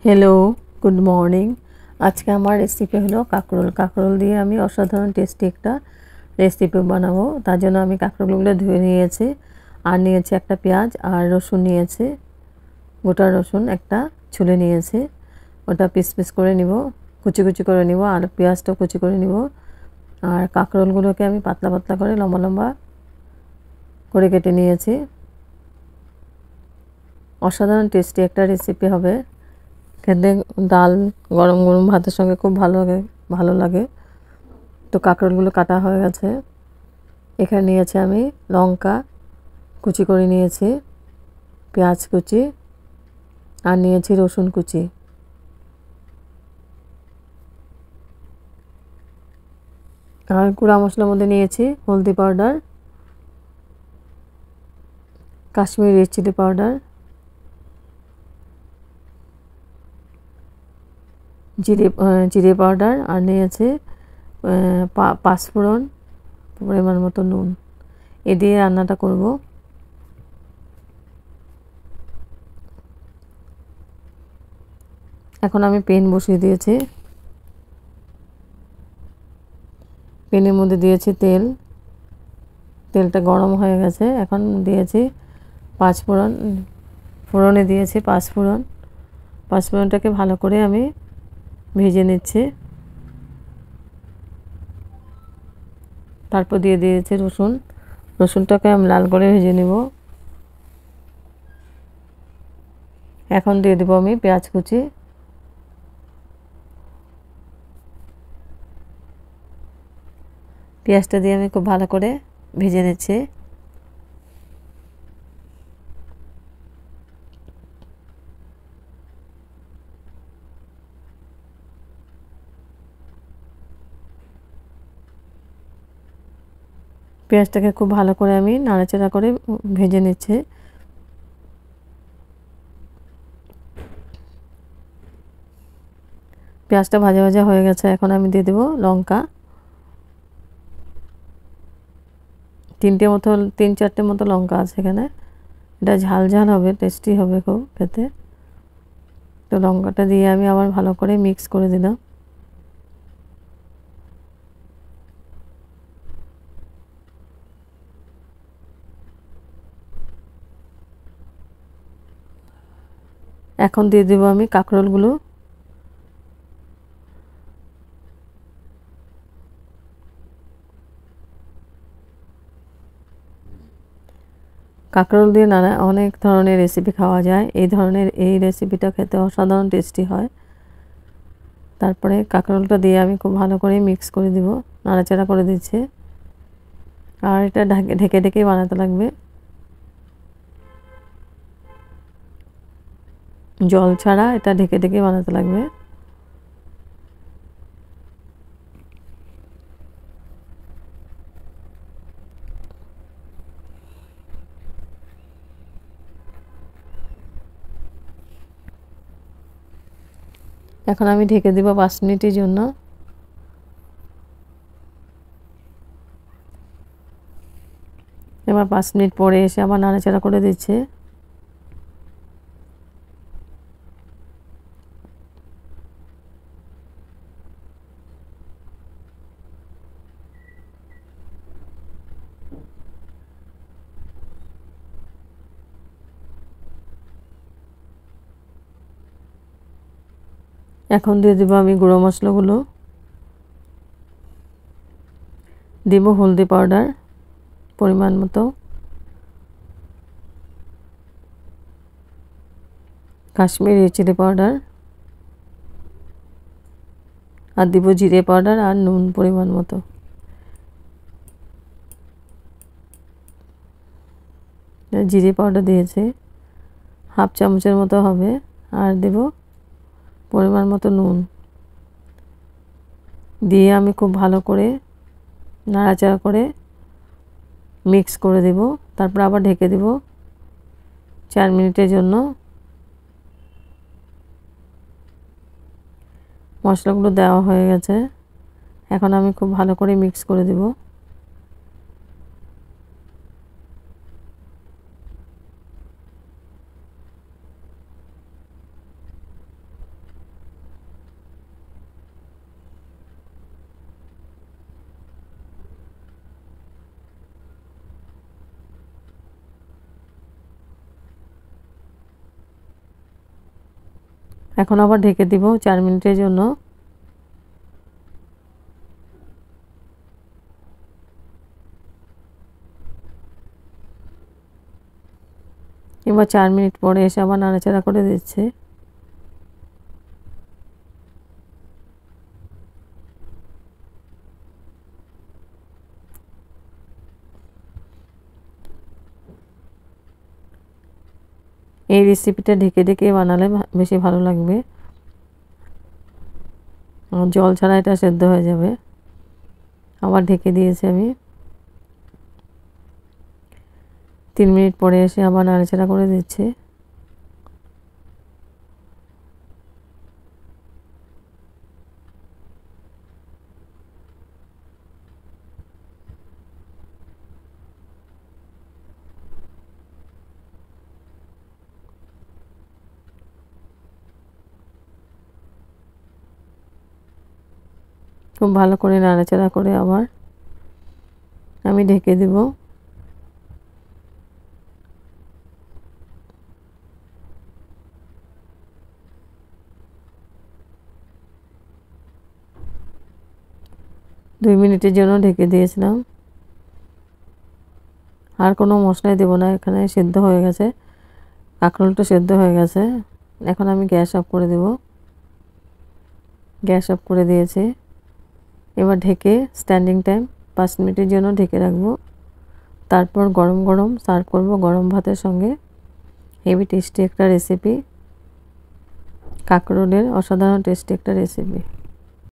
Hello, good morning. আজকে আমার recipe হলো কাঁকরোল। কাঁকরোল দিয়ে আমি অসাধারণ টেস্টি একটা রেসিপি বানাবো। তার জন্য আমি কাঁকরোলগুলো ধুয়ে নিয়েছি, আর নিয়েছি একটা পেঁয়াজ, আর রসুন নিয়েছি, গোটা রসুন একটা ছুলে নিয়েছি। ওটা পিস পিস করে নিব, কুচি কুচি করে নিব, আর পেঁয়াজটা কুচি করে নিব। আর কাঁকরোলগুলোকে আমি পাতলা পাতলা করে লম্বা লম্বা করে কেটে নিয়েছি। অসাধারণ টেস্টি একটা রেসিপি হবে। খেতে ডাল গরম গরম ভাতের সঙ্গে খুব ভালো লাগে। তো কাঁকরোলগুলো কাটা হয়ে গেছে। এখানে নিয়েছি আমি লঙ্কা কুচি করে নিয়েছি, পেঁয়াজ কুচি, আর নিয়েছি রসুন কুচি। আর গুঁড়া মশলার মধ্যে নিয়েছি হলদি powder, Kashmiri red chilli powder, জিরে পাউডার, আর নিয়েছি পাঁচফোড়ন, পরিমাণ মতো নুন। এ দিয়ে রান্নাটা করব। এখন আমি প্যান বসিয়ে দিয়েছি। প্যানের মধ্যে দিয়েছি তেল। তেলটা গরম হয়ে গেছে। এখন দিয়েছি পাঁচফোড়ন। ফোড়নে দিয়েছি পাঁচফোড়ন। পাঁচফোড়নটাকে ভালো করে আমি ভেজে নিচ্ছি। তারপর দিয়ে দিয়েছি রসুন। রসুনটাকে আমি লাল করে ভেজে নেব। এখন দিয়ে দেবো আমি পেঁয়াজ কুচি। পেঁয়াজটা দিয়ে আমি খুব ভালো করে ভেজে নিচ্ছি। পেঁয়াজটাকে খুব ভালো করে আমি নাড়াচাড়া করে ভেজে নিচ্ছি। পেঁয়াজটা ভাজা ভাজা হয়ে গেছে। এখন আমি দিয়ে দেবো লঙ্কা। তিন চারটে মতো লঙ্কা আছে এখানে। এটা ঝাল ঝাল হবে, টেস্টি হবে খুব খেতে। তো লঙ্কাটা দিয়ে আমি আবার ভালো করে মিক্স করে দিলাম। এখন দিয়ে দেবো আমি কাঁকরোলগুলো। কাঁকরোল দিয়ে অনেক ধরনের রেসিপি খাওয়া যায়। এই রেসিপিটা খেতে অসাধারণ টেস্টি হয়। তারপরে কাঁকরোলটা দিয়ে আমি খুব ভালো করে মিক্স করে দিব, নাড়াচাড়া করে দিচ্ছি। আর এটা ঢেকে ঢেকে বানাতে লাগবে, জল ছাড়া এটা ঢেকে ঢেকে বানাতে লাগবে। এখন আমি ঢেকে দিব 5 মিনিটের জন্য। এবার 5 মিনিট পরে এসে আবার নাড়াচাড়া করে দিচ্ছে। এখন দিয়ে দেবো আমি গুঁড়ো মশলাগুলো। দেব হলদি পাউডার পরিমাণ মতো, কাশ্মীরি চিলি পাউডার, আর দিব জিরে পাউডার আর নুন পরিমাণ মতো। জিরে পাউডার দিয়েছে হাফ চামচের মতো হবে, আর দেব পরিমাণ মতো নুন। দিয়ে আমি খুব ভালো করে নাড়াচাড়া করে মিক্স করে দেব। তারপর আবার ঢেকে দেব 4 মিনিটের জন্য। মশলাগুলো দেওয়া হয়ে গেছে। এখন আমি খুব ভালো করে মিক্স করে দেব। এখন আবার ঢেকে দিব 4 মিনিটের জন্য। এবার 4 মিনিট পরে এসে আবার নাড়াচাড়া করে দিচ্ছি। এই রেসিপিটা ঢেকে ঢেকে বানালে বেশি ভালো লাগবে, জল ছাড়া এটা সেদ্ধ হয়ে যাবে। আবার ঢেকে দিয়েছি আমি। 3 মিনিট পরে এসে আবার নাড়াচাড়া করে দিচ্ছি। খুব ভালো করে নাড়াচাড়া করে আবার আমি ঢেকে দেব। দুই মিনিটের জন্য ঢেকে দিয়েছিলাম। আর কোনো মশলাই দেব না, এখানে সেদ্ধ হয়ে গেছে, কাঁকরোলটা সেদ্ধ হয়ে গেছে। এখন আমি গ্যাস অফ করে দেব। গ্যাস অফ করে দিয়েছি। এবার ঢেকে স্ট্যান্ডিং টাইম 5 মিনিটের জন্য ঢেকে রাখবো। তারপর গরম গরম সার্ভ করব গরম ভাতের সঙ্গে। হেভি টেস্টি একটা রেসিপি, কাঁকরোলের অসাধারণ টেস্টি একটা রেসিপি।